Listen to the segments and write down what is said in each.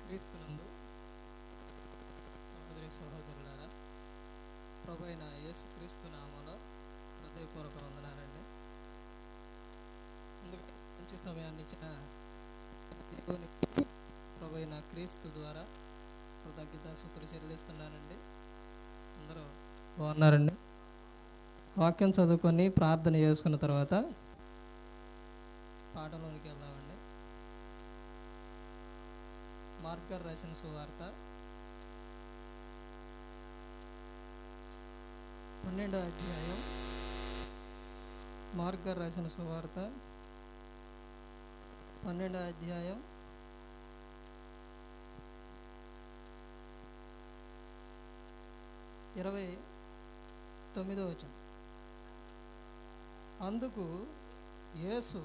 క్రీస్తునందు సహోదరి సహోదరులారా, ప్రభు అయిన యేసుక్రీస్తు నామములో హృదయపూర్వక వందనాలండి. ముందుగా మంచి సమయాన్ని ఇచ్చిన దేవునికి ప్రభు అయిన క్రీస్తు ద్వారా కృతజ్ఞతాస్తుతులు చెల్లిస్తున్నానండి. అందరూ బాగున్నారండి. వాక్యం చదువుకొని ప్రార్థన చేసుకున్న తర్వాత పాఠంలోనికి వెళ్దామండి. మార్క్ గారు రాసిన సువార్త 12వ అధ్యాయం. మార్క్ గారు రాసిన సువార్త 12వ అధ్యాయం 29వ వచనం. అందుకు యేసు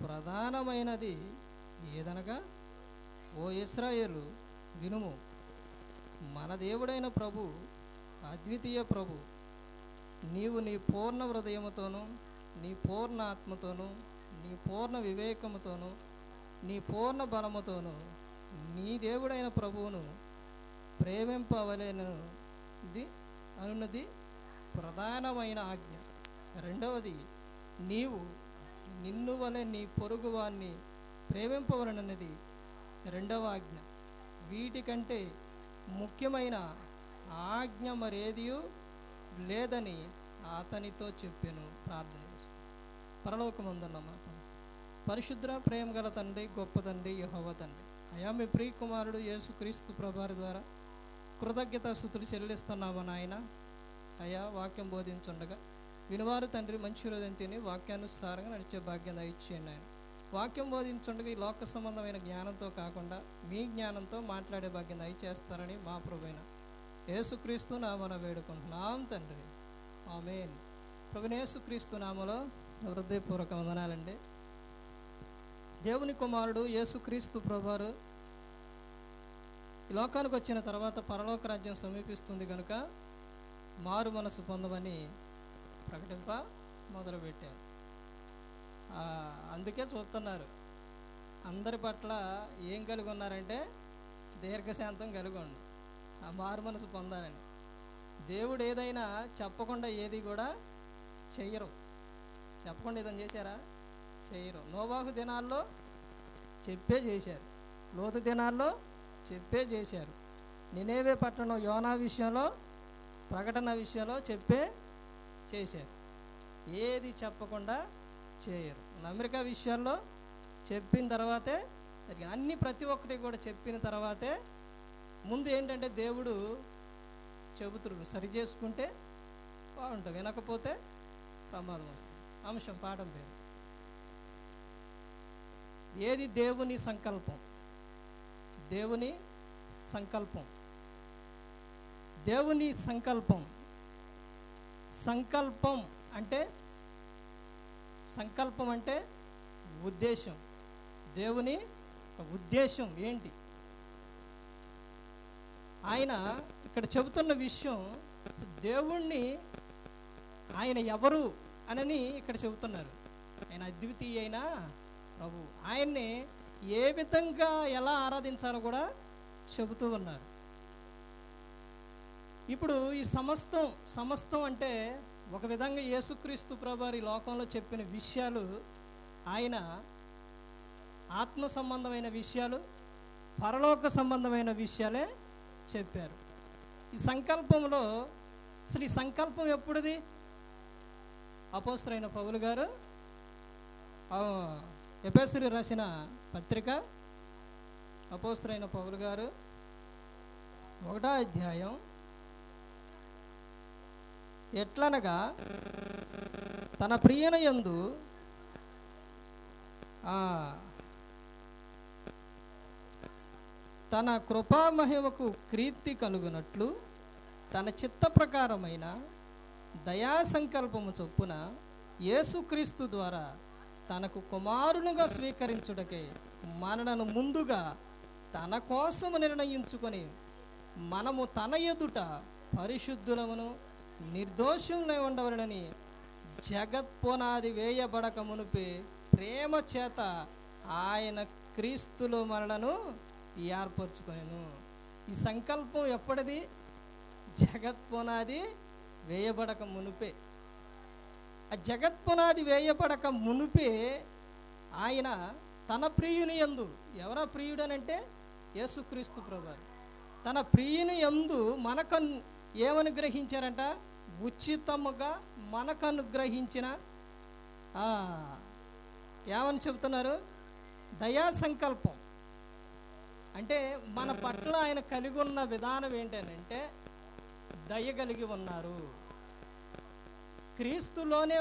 ప్రధానమైనది ఏదనగా, ఓ ఇశ్రాయేలు వినుము, మన దేవుడైన ప్రభు అద్వితీయ ప్రభు. నీవు నీ పూర్ణ హృదయముతోనూ, నీ పూర్ణ ఆత్మతోనూ, నీ పూర్ణ వివేకముతోనూ, నీ పూర్ణ బలముతోనూ నీ దేవుడైన ప్రభువును ప్రేమింపవలెనది అనున్నది ప్రధానమైన ఆజ్ఞ. రెండవది, నీవు నిన్ను వలె నీ పొరుగువాన్ని ప్రేమింపవలనన్నది రెండవ ఆజ్ఞ. వీటికంటే ముఖ్యమైన ఆజ్ఞ మరేదియూ లేదని అతనితో చెప్పాను. ప్రార్థన చేసు. పరలోకమందున్న మా పరిశుద్ధ ప్రేమ గల తండ్రి, గొప్ప తండ్రి, యెహోవా తండ్రి, అయా మీ ప్రియ కుమారుడు యేసుక్రీస్తు ప్రభువారి ద్వారా కృతజ్ఞతాస్తుతులు చెల్లిస్తున్నాము నాయన. అయా వాక్యం బోధించుండగా వినివారు తండ్రి మంచి హృదయం తిని వాక్యానుసారంగా నడిచే భాగ్యం దయచేయండి ఆయన. వాక్యం బోధించుండగా ఈ లోక సంబంధమైన జ్ఞానంతో కాకుండా మీ జ్ఞానంతో మాట్లాడే భాగ్యం దయచేస్తారని మా ప్రభువైన యేసుక్రీస్తు నామమున వేడుకుంటున్నాం తండ్రి, ఆమేన్. ప్రభువైన యేసుక్రీస్తు నామములో హృదయపూర్వక వందనాలండి. దేవుని కుమారుడు యేసుక్రీస్తు ప్రభువారు ఈ లోకానికి వచ్చిన తర్వాత పరలోక రాజ్యం సమీపిస్తుంది కనుక మారు మనసు పొందమని ప్రకటింప మొదలుపెట్టారు. అందుకే చూస్తున్నారు, అందరి పట్ల ఏం కలిగి ఉన్నారంటే దీర్ఘశాంతం కలిగి ఉండు, ఆ మారు మనసు పొందాలని. దేవుడు ఏదైనా చెప్పకుండా ఏది కూడా చెయ్యరు. చెప్పకుండా ఏదైనా చేశారా? చెయ్యరు. నోవాహు దినాల్లో చెప్పే చేశారు, లోతు దినాల్లో చెప్పే చేశారు, నినేవే పట్టణం యోనా విషయంలో, ప్రకటన విషయంలో చెప్పే చేశారు. ఏది చెప్పకుండా చేయరు. అమెరికా విషయాల్లో చెప్పిన తర్వాతే అన్ని ప్రతి ఒక్కటి కూడా చెప్పిన తర్వాతే ముందు ఏంటంటే దేవుడు చెబుతురు, సరి చేసుకుంటే బాగుంటుంది, వినకపోతే ప్రమాదం వస్తుంది. అంశం పాఠం పేరు ఏది? దేవుని సంకల్పం. దేవుని సంకల్పం. దేవుని సంకల్పం. సంకల్పం అంటే ఉద్దేశం. దేవుని ఉద్దేశం ఏంటి? ఆయన ఇక్కడ చెబుతున్న విషయం, దేవుణ్ణి ఆయన ఎవరు అనని ఇక్కడ చెబుతున్నారు. ఆయన అద్వితీయ అయిన ప్రభు. ఆయన్ని ఏ విధంగా ఎలా ఆరాధించాలో కూడా చెబుతూ ఉన్నారు. ఇప్పుడు ఈ సమస్తం అంటే ఒక విధంగా యేసుక్రీస్తు ప్రభువారు ఈ లోకంలో చెప్పిన విషయాలు, ఆయన ఆత్మ సంబంధమైన విషయాలు, పరలోక సంబంధమైన విషయాలే చెప్పారు. ఈ సంకల్పంలో అసలు ఈ సంకల్పం ఎప్పుడుది? అపోస్తలుడైన పౌలు గారు ఎఫెసీయులకు రాసిన పత్రిక, అపోస్తలుడైన పౌలు గారు 1వ అధ్యాయం, ఎట్లనగా తన ప్రియనయందు తన కృపామహిమకు కీర్తి కలుగునట్లు తన చిత్త ప్రకారమైన దయా సంకల్పము చొప్పున యేసుక్రీస్తు ద్వారా తనకు కుమారునిగా స్వీకరించుటకే మనలను ముందుగా తన కోసము నిర్ణయించుకొని, మనము తన ఎదుట పరిశుద్ధులమును నిర్దోషంలో ఉండవలనని జగత్పునాది వేయబడక మునుపే ప్రేమ చేత ఆయన క్రీస్తులో మనలను ఏర్పరచుకొనెను. ఈ సంకల్పం ఎప్పటిది? జగత్పునాది వేయబడక మునుపే. ఆ జగత్పునాది వేయబడక మునుపే ఆయన తన ప్రియుని యందు, ఎవరా ప్రియుడనంటే యేసుక్రీస్తు ప్రభువారు, తన ప్రియుని యందు మనకు ఏమనుగ్రహించారంట? ఉచితముగా మనకు అనుగ్రహించిన ఏమని చెబుతున్నారు? దయా సంకల్పం. అంటే మన పట్ల ఆయన కలిగి ఉన్న విధానం ఏంటనంటే దయ కలిగి ఉన్నారు. క్రీస్తులోనే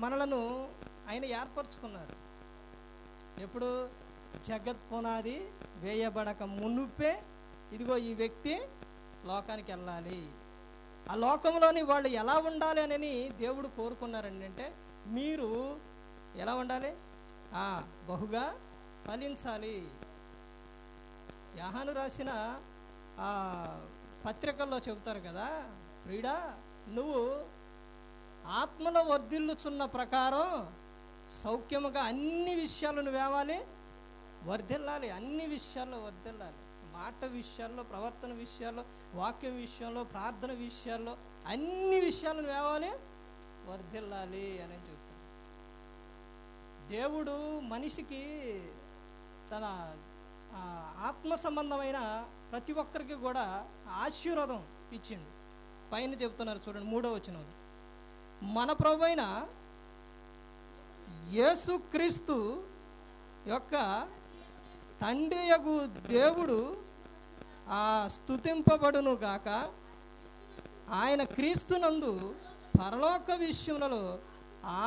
మనలను ఆయన ఏర్పరచుకున్నారు. ఎప్పుడు? జగత్పునాది వేయబడక మునుపే ఇదిగో ఈ వ్యక్తి లోకానికి వెళ్ళాలి, ఆ లోకంలోని వాళ్ళు ఎలా ఉండాలి అని దేవుడు కోరుకున్నారండి. అంటే మీరు ఎలా ఉండాలి? బహుగా ఫలించాలి. యోహాను రాసిన పత్రికల్లో చెబుతారు కదా, ప్రియుడా నువ్వు ఆత్మలో వర్ధిల్లుచున్న ప్రకారం సౌఖ్యముగా అన్ని విషయాలు నువ్వేవాలి, వర్ధిల్లాలి. అన్ని విషయాల్లో వర్ధిల్లాలి. మాట విషయాల్లో, ప్రవర్తన విషయాల్లో, వాక్యం విషయంలో, ప్రార్థన విషయాల్లో, అన్ని విషయాలు నువ్వేవాలి, వర్ధిల్లాలి అని చెప్తాను. దేవుడు మనిషికి తన ఆత్మ సంబంధమైన ప్రతి ఒక్కరికి కూడా ఆశీర్వాదం ఇచ్చిండు. పైన చెప్తున్నారు చూడండి, 3వ వచనం, మన ప్రభువైన యేసుక్రీస్తు యొక్క తండ్రియగు దేవుడు స్తుతింపబడును గాక. ఆయన క్రీస్తునందు పరలోక విషయములలో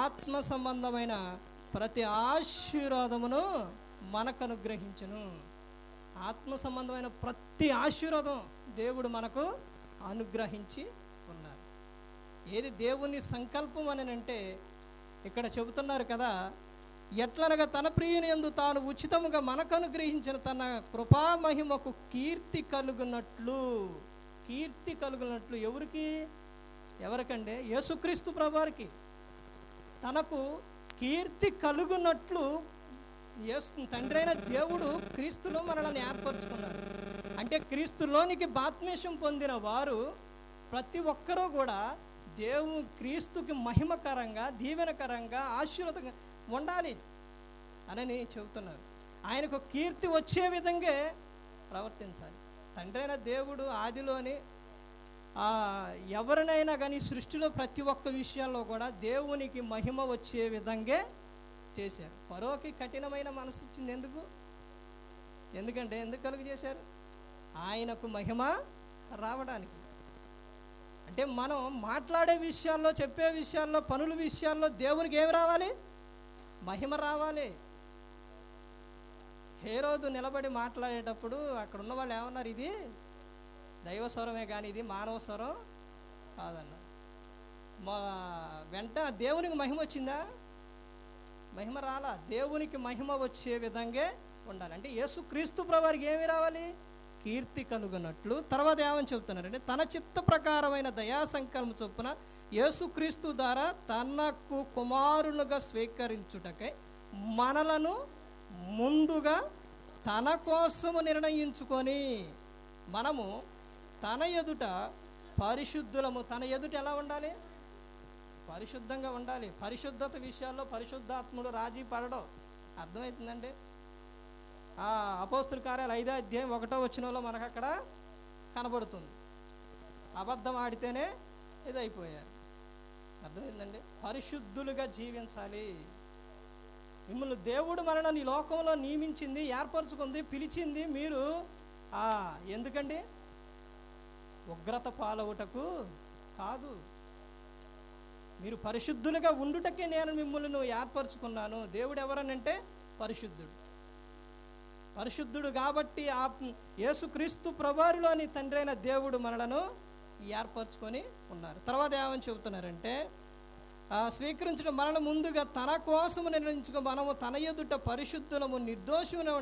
ఆత్మ సంబంధమైన ప్రతి ఆశీర్వాదమును మనకు అనుగ్రహించును. ఆత్మ సంబంధమైన ప్రతి ఆశీర్వాదం దేవుడు మనకు అనుగ్రహించి ఉన్నారు. ఏది దేవుని సంకల్పం అని అంటే ఇక్కడ చెబుతున్నారు కదా, ఎట్లనగా తన ప్రియుని యందు తాను ఉచితముగా మనకు అనుగ్రహించిన తన కృపా మహిమకు కీర్తి కలుగునట్లు. కీర్తి కలుగునట్లు ఎవరికి? ఎవరికంటే యేసుక్రీస్తు ప్రభువారికి. తనకు కీర్తి కలుగునట్లు తండ్రి అయిన దేవుడు క్రీస్తులో మనల్ని ఏర్పరచుకున్నారు. అంటే క్రీస్తులోనికి బాప్తిస్మం పొందిన వారు ప్రతి ఒక్కరూ కూడా క్రీస్తుకి మహిమకరంగా, దీవెనకరంగా, ఆశీర్వాదంగా ఉండాలి అని చెబుతున్నారు. ఆయనకు కీర్తి వచ్చే విధంగా ప్రవర్తించాలి. తండ్రి అయిన దేవుడు ఆదిలోని ఎవరినైనా కానీ సృష్టిలో ప్రతి ఒక్క విషయాల్లో కూడా దేవునికి మహిమ వచ్చే విధంగా చేశారు. ఫరోకి కఠినమైన మనసు ఇచ్చింది ఎందుకంటే ఎందుకు కలుగు చేశారు? ఆయనకు మహిమ రావడానికి. అంటే మనం మాట్లాడే విషయాల్లో, చెప్పే విషయాల్లో, పనుల విషయాల్లో దేవునికి ఏమి రావాలి? మహిమ రావాలి. హేరోదు నిలబడి మాట్లాడేటప్పుడు అక్కడ ఉన్న వాళ్ళు ఏమన్నారు? ఇది దైవ స్వరమే కానీ ఇది మానవ స్వరం కాదన్నారు. వెంట దేవునికి మహిమ వచ్చిందా? మహిమ రాలా. దేవునికి మహిమ వచ్చే విధంగా ఉండాలి. అంటే యేసుక్రీస్తు ప్రభువారికి ఏమి రావాలి? కీర్తి కలుగునట్లు. తర్వాత ఏమని చెప్తున్నారంటే తన చిత్త ప్రకారమైన దయా సంకల్పం చొప్పున యేసుక్రీస్తు ద్వారా తనకు కుమారులుగా స్వీకరించుటకై మనలను ముందుగా తన కోసము నిర్ణయించుకొని మనము తన ఎదుట పరిశుద్ధులము. తన ఎదుట ఎలా ఉండాలి? పరిశుద్ధంగా ఉండాలి. పరిశుద్ధత విషయాల్లో పరిశుద్ధాత్ముడు రాజీ పడడం. అర్థమవుతుందండి? అపోస్తుల కార్యాలు 5వ అధ్యాయం 1వ వచనంలో మనకు అక్కడ కనబడుతుంది. అబద్ధం ఆడితేనే ఇది అయిపోయారు. అర్థమైందండి? పరిశుద్ధులుగా జీవించాలి. మిమ్మల్ని దేవుడు మనల్ని ఈ లోకంలో నియమించింది, ఏర్పరచుకుంది, పిలిచింది. మీరు ఎందుకండి? ఉగ్రత పాలవుటకు కాదు. మీరు పరిశుద్ధులుగా ఉండుటకే నేను మిమ్మల్ని ఏర్పరచుకున్నాను. దేవుడు ఎవరనంటే పరిశుద్ధుడు. పరిశుద్ధుడు కాబట్టి యేసుక్రీస్తు ప్రభువారిలోని తండ్రి అయిన దేవుడు మనలను ఏర్పరచుకొని ఉన్నారు. తర్వాత ఏమని చెబుతున్నారంటే స్వీకరించడం మనల్ని ముందుగా తన కోసము నిర్ణయించుకో మనము తన ఎదుట పరిశుద్ధులము నిర్దోషమునే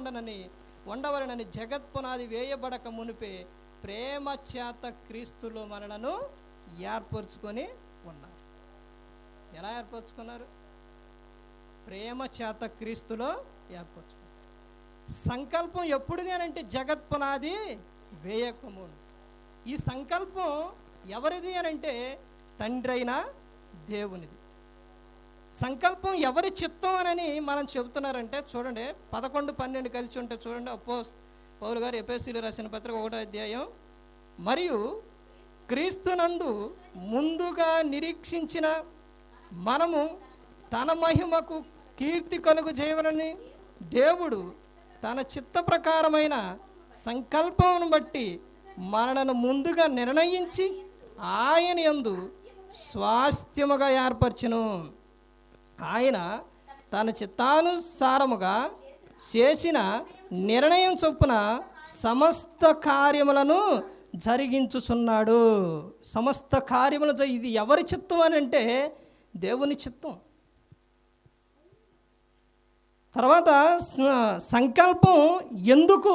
ఉండవలనని జగత్పునాది వేయబడక మునిపే ప్రేమ చేత క్రీస్తులో మనలను ఏర్పరచుకొని ఉన్నారు. ఎలా ఏర్పరచుకున్నారు? ప్రేమ చేత క్రీస్తులో ఏర్పరచుకున్నారు. సంకల్పం ఎప్పుడుది అని అంటే జగత్పునాది వేయకముందు. ఈ సంకల్పం ఎవరిది అని అంటే తండ్రి అయిన దేవునిది. సంకల్పం ఎవరి చిత్తం అని మనం చెబుతున్నారంటే చూడండి 11-12 కలిసి ఉంటే చూడండి. పౌలు గారు ఎఫెసీయులకు రాసిన పత్రిక 1వ అధ్యాయం. మరియు క్రీస్తునందు ముందుగా నిరీక్షించిన మనము తన మహిమకు కీర్తి కలుగు చేయవలని దేవుడు తన చిత్త ప్రకారమైన సంకల్పమును బట్టి మనను ముందుగా నిర్ణయించి ఆయన యందు స్వాస్థ్యముగా ఏర్పరచును. ఆయన తన చిత్తానుసారముగా చేసిన నిర్ణయం చొప్పున సమస్త కార్యములను జరిగించుచున్నాడు. సమస్త కార్యములు ఇది ఎవరి చిత్తం అని అంటే దేవుని చిత్తం. తర్వాత సంకల్పం ఎందుకు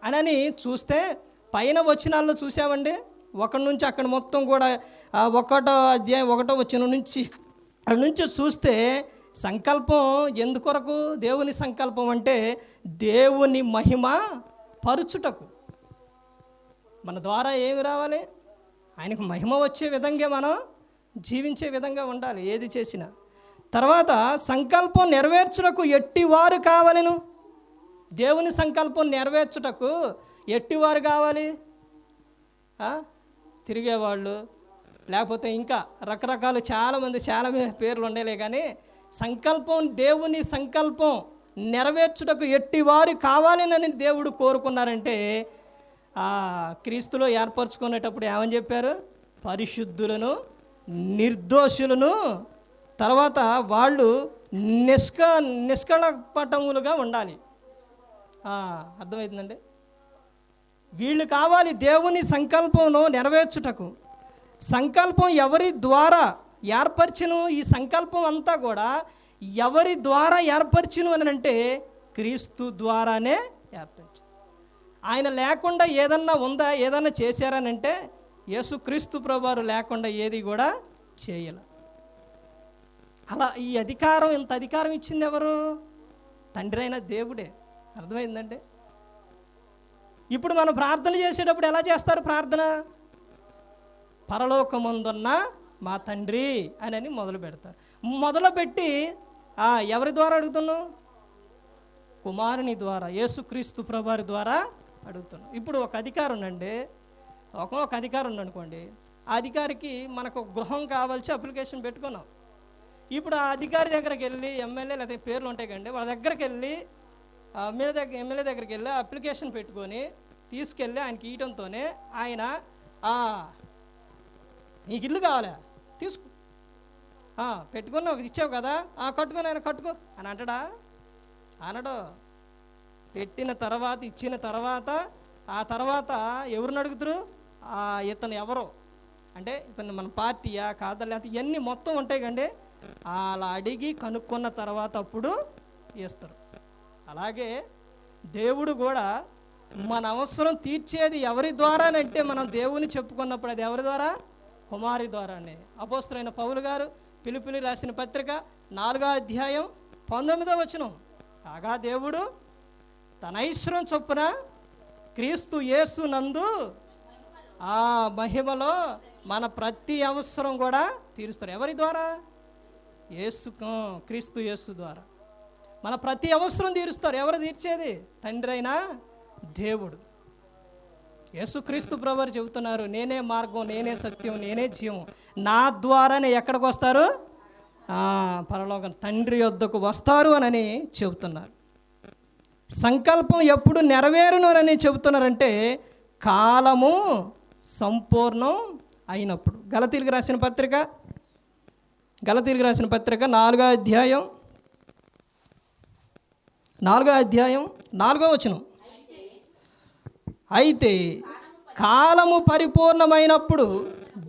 అని చూస్తే పైన వచనాల్లో చూసామండి. ఒకటి నుంచి అక్కడ మొత్తం కూడా 1వ అధ్యాయం 1వ వచనం నుంచి చూస్తే సంకల్పం ఎందుకొరకు? దేవుని సంకల్పం అంటే దేవుని మహిమ పరుచుటకు. మన ద్వారా ఏమి రావాలి? ఆయనకు మహిమ వచ్చే విధంగా మనం జీవించే విధంగా ఉండాలి ఏది చేసినా. తర్వాత సంకల్పం నెరవేర్చుటకు ఎట్టివారు కావాలను? దేవుని సంకల్పం నెరవేర్చుటకు ఎట్టివారు కావాలి? తిరిగేవాళ్ళు, లేకపోతే ఇంకా రకరకాలు చాలామంది చాలా పేర్లు ఉండేలే. కానీ సంకల్పం, దేవుని సంకల్పం నెరవేర్చుటకు ఎట్టివారు కావాలని దేవుడు కోరుకున్నారంటే క్రీస్తులో ఏర్పరచుకునేటప్పుడు ఏమని చెప్పారు? పరిశుద్ధులను, నిర్దోషులను, తర్వాత వాళ్ళు నిష్కళపటములుగా ఉండాలి. అర్థమవుతుందండి? వీళ్ళు కావాలి దేవుని సంకల్పంను నెరవేర్చుటకు. సంకల్పం ఎవరి ద్వారా ఏర్పరచును? ఈ సంకల్పం అంతా కూడా ఎవరి ద్వారా ఏర్పరచును అని అంటే క్రీస్తు ద్వారానే ఏర్పరచు. ఆయన లేకుండా ఏదన్నా ఉందా? ఏదన్నా చేశారనంటే యేసుక్రీస్తు ప్రభువారు లేకుండా ఏది కూడా చేయలే. అలా ఈ అధికారం, ఇంత అధికారం ఇచ్చింది ఎవరు? తండ్రి అయిన దేవుడే. అర్థమైందండి? ఇప్పుడు మనం ప్రార్థన చేసేటప్పుడు ఎలా చేస్తారు ప్రార్థన? పరలోకమందున్న మా తండ్రి అని మొదలు పెడతారు. మొదలుపెట్టి ఎవరి ద్వారా అడుగుతున్నాం? కుమారుని ద్వారా, యేసుక్రీస్తు ప్రభువారి ద్వారా అడుగుతున్నాం. ఇప్పుడు ఒక అధికారం ఉండండి, ఒక అధికారం ఉందనుకోండి. ఆ అధికారికి మనకు గృహం కావాల్సి అప్లికేషన్ పెట్టుకున్నాం. ఇప్పుడు ఆ అధికారి దగ్గరికి వెళ్ళి, ఎమ్మెల్యే లేదా పేర్లు ఉంటాయి కండి, వాళ్ళ దగ్గరికి వెళ్ళి ఎమ్మెల్యే దగ్గరికి వెళ్ళి అప్లికేషన్ పెట్టుకొని తీసుకెళ్ళి ఆయనకి ఇవ్వడంతోనే ఆయన నీకు ఇల్లు కావాలా తీసుకో, పెట్టుకుని ఒక ఇచ్చావు కదా కట్టుకొని ఆయన కట్టుకో అని అంటాడా? అనడు. పెట్టిన తర్వాత, ఇచ్చిన తర్వాత, ఆ తర్వాత ఎవరిని అడుగుతారు? ఇతను ఎవరో అంటే ఇతను మన పార్టీయా కాదా లేకపోతే ఇవన్నీ మొత్తం ఉంటాయి కండి. అలా అడిగి కనుక్కున్న తర్వాత అప్పుడు ఇస్తారు. అలాగే దేవుడు కూడా మన అవసరం తీర్చేది ఎవరి ద్వారానంటే మనం దేవుని చెప్పుకున్నప్పుడు అది ఎవరి ద్వారా? కుమారి ద్వారానే. అపోస్తలుడైన పౌలు గారు ఫిలిప్పీయులకు రాసిన పత్రిక 4వ అధ్యాయం 19వ వచనం. కాగా దేవుడు తన ఐశ్వర్యం చొప్పున క్రీస్తు యేసు నందు ఆ మహిమలో మన ప్రతి అవసరం కూడా తీరుస్తారు. ఎవరి ద్వారా? క్రీస్తు యేసు ద్వారా మన ప్రతి అవసరం తీరుస్తారు. ఎవరు తీర్చేది? తండ్రి అయిన దేవుడు. యేసుక్రీస్తు ప్రభువారు చెబుతున్నారు, నేనే మార్గం, నేనే సత్యం, నేనే జీవం, నా ద్వారానే ఎక్కడికి వస్తారు? పరలోకం తండ్రి యొద్దకు వస్తారు అని చెబుతున్నారు. సంకల్పం ఎప్పుడు నెరవేరును అని చెబుతున్నారంటే కాలము సంపూర్ణం అయినప్పుడు. గలతీయులకు రాసిన పత్రిక 4వ అధ్యాయం 4వ వచనం. అయితే కాలము పరిపూర్ణమైనప్పుడు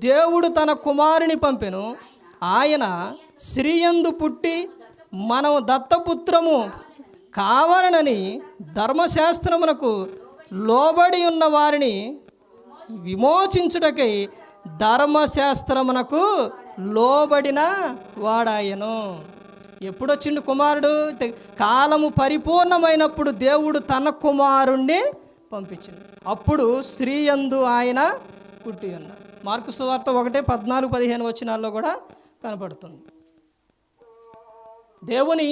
దేవుడు తన కుమారుని పంపెను. ఆయన స్త్రీయందు పుట్టి మనం దత్తపుత్రము కావాలనని ధర్మశాస్త్రమునకు లోబడి ఉన్న వారిని విమోచించుటకై ధర్మశాస్త్రమునకు లోబడిన వాడాయను. ఎప్పుడు వచ్చిండు కుమారుడు? కాలము పరిపూర్ణమైనప్పుడు దేవుడు తన కుమారుణ్ణి పంపించింది. అప్పుడు స్త్రీ యందు ఆయన పుట్టి ఉన్నాడు. మార్కు సువార్త 1:14-15 వచనాల్లో కూడా కనపడుతుంది. దేవుని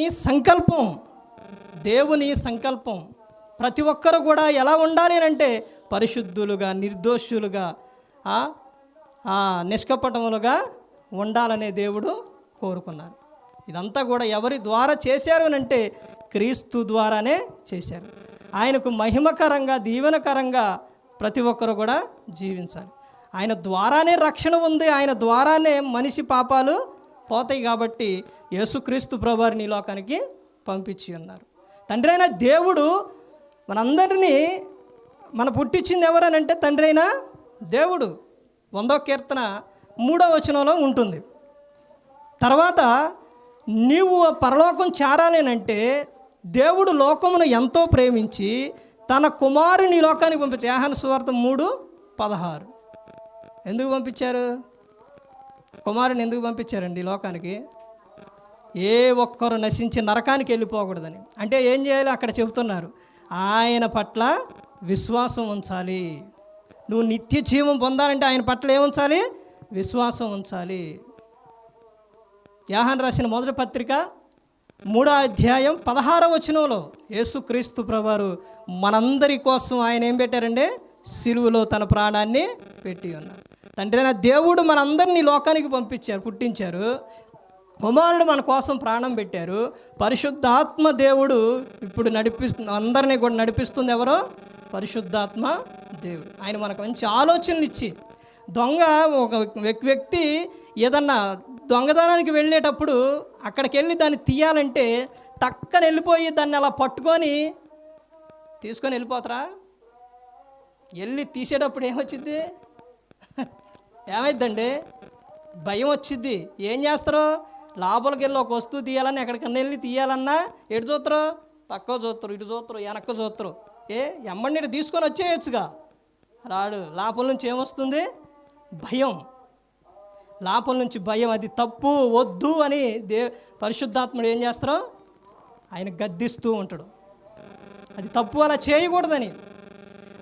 సంకల్పం ప్రతి ఒక్కరు కూడా ఎలా ఉండాలి అంటే పరిశుద్ధులుగా, నిర్దోషులుగా, నిష్కపటములుగా ఉండాలనే దేవుడు కోరుకున్నారు. ఇదంతా కూడా ఎవరి ద్వారా చేశారు అని అంటే క్రీస్తు ద్వారానే చేశారు. ఆయనకు మహిమకరంగా, దీవెనకరంగా ప్రతి ఒక్కరు కూడా జీవించాలి. ఆయన ద్వారానే రక్షణ ఉంది, ఆయన ద్వారానే మనిషి పాపాలు పోతాయి. కాబట్టి యేసుక్రీస్తు ప్రభువారిని ఈ లోకానికి పంపించి ఉన్నారు. తండ్రి అయిన దేవుడు మనందరినీ పుట్టించింది ఎవరనంటే తండ్రి అయిన దేవుడు. 100వ కీర్తన 3వ వచనంలో ఉంటుంది. తర్వాత నీవు పరలోకం చేరాలేనంటే దేవుడు లోకమును ఎంతో ప్రేమించి తన కుమారుని లోకానికి పంపించారు. యోహాను సువార్త 3:16. ఎందుకు పంపించారు? కుమారుని ఎందుకు పంపించారండి ఈ లోకానికి? ఏ ఒక్కరు నశించి నరకానికి వెళ్ళిపోకూడదని. అంటే ఏం చేయాలి? అక్కడ చెబుతున్నారు, ఆయన పట్ల విశ్వాసం ఉంచాలి. నువ్వు నిత్య జీవం పొందాలంటే ఆయన పట్ల ఏముంచాలి? విశ్వాసం ఉంచాలి. యోహాను రాసిన మొదటి పత్రిక 3వ అధ్యాయం 16వ వచనంలో యేసుక్రీస్తు ప్రభువారు మనందరి కోసం ఆయన ఏం పెట్టారంటే సిలువలో తన ప్రాణాన్ని పెట్టి ఉన్నారు. తండ్రి అయిన దేవుడు మనందరినీ లోకానికి పుట్టించారు. కుమారుడు మన కోసం ప్రాణం పెట్టారు. పరిశుద్ధాత్మ దేవుడు ఇప్పుడు అందరినీ కూడా నడిపిస్తుంది. ఎవరో? పరిశుద్ధాత్మ దేవుడు. ఆయన మనకు మంచి ఆలోచనలు ఇచ్చి, ఒక వ్యక్తి ఏదన్నా దొంగతనానికి వెళ్ళేటప్పుడు అక్కడికి వెళ్ళి దాన్ని తీయాలంటే టక్కన వెళ్ళిపోయి దాన్ని అలా పట్టుకొని తీసుకొని వెళ్ళిపోతారా? వెళ్ళి తీసేటప్పుడు ఏమొచ్చింది? ఏమైద్దండి? భయం వచ్చిద్ది. ఏం చేస్తారు? లోపలికి వెళ్ళి ఒక వస్తువు తీయాలని ఎక్కడికన్నా వెళ్ళి తీయాలన్నా ఎటు చూస్తారు? పక్క చూస్తారు, ఇటు చూస్తారు, వెనక్కు చూస్తారు. ఎమ్మడిని తీసుకొని వచ్చేయచ్చుగా. రాడు. లోపల నుంచి ఏమొస్తుంది? భయం. లోపల నుంచి భయం. అది తప్పు, వద్దు అని పరిశుద్ధాత్ముడు ఏం చేస్తారో ఆయన గద్దిస్తూ ఉంటాడు. అది తప్పు, అలా చేయకూడదని.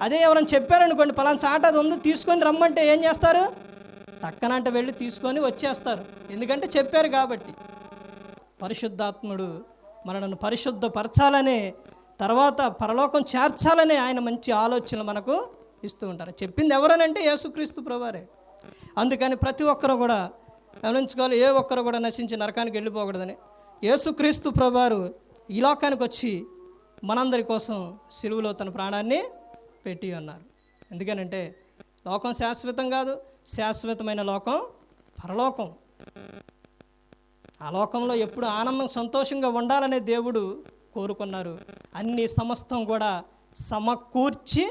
అదే ఎవరైనా చెప్పారనుకోండి, పలానా చాట అది ఉంది తీసుకొని రమ్మంటే ఏం చేస్తారు? టక్కనంటే వెళ్ళి తీసుకొని వచ్చేస్తారు. ఎందుకంటే చెప్పారు కాబట్టి. పరిశుద్ధాత్ముడు మనను పరిశుద్ధపరచాలనే, తర్వాత పరలోకం చేర్చాలనే ఆయన మంచి ఆలోచనలు మనకు ఇస్తూ ఉంటారు. చెప్పింది ఎవరనంటే యేసుక్రీస్తు ప్రభువారే. అందుకని ప్రతి ఒక్కరు కూడా గమనించుకోవాలి, ఏ ఒక్కరు కూడా నశించి నరకానికి వెళ్ళిపోకూడదని. యేసుక్రీస్తు ప్రభువారు ఈ లోకానికి వచ్చి మనందరి కోసం సిలువలో తన ప్రాణాన్ని పెట్టి ఉన్నారు. ఎందుకనంటే లోకం శాశ్వతం కాదు, శాశ్వతమైన లోకం పరలోకం. ఆ లోకంలో ఎప్పుడు ఆనందం, సంతోషంగా ఉండాలనే దేవుడు కోరుకున్నారు. అన్ని సమస్తం కూడా సమకూర్చి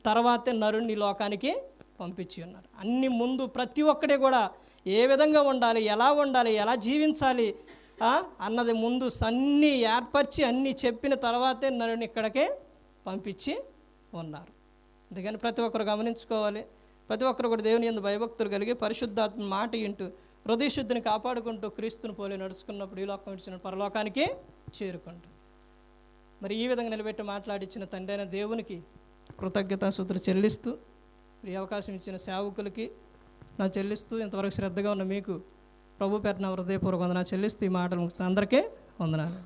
తర్వాతే నరుణ్ణి లోకానికి పంపించి ఉన్నారు. అన్ని ముందు ప్రతి ఒక్కడే కూడా ఏ విధంగా ఉండాలి, ఎలా జీవించాలి అన్నది ముందు అన్నీ ఏర్పరిచి అన్నీ చెప్పిన తర్వాతే నరుని ఇక్కడికే పంపించి ఉన్నారు. అందుకని ప్రతి ఒక్కరు గమనించుకోవాలి. ప్రతి ఒక్కరు కూడా దేవుని యందు భయభక్తులు కలిగి పరిశుద్ధాత్మ మాట వింటూ హృదయ శుద్ధిని కాపాడుకుంటూ క్రీస్తుని పోలి నడుచుకున్నప్పుడు ఈ లోకం ఇచ్చిన పరలోకానికి చేరుకుంటాం. మరి ఈ విధంగా నిలబెట్టి మాట్లాడించిన తండ్రి అయిన దేవునికి కృతజ్ఞతాస్తుతులు చెల్లిస్తూ, ఈ అవకాశం ఇచ్చిన సేవకులకి నా చెల్లిస్తూ, ఇంతవరకు శ్రద్ధగా ఉన్న మీకు ప్రభు పేరున హృదయపూర్వక వందనాలు చెల్లిస్తూ ఈ మాటలు అందరికీ వందనాలు.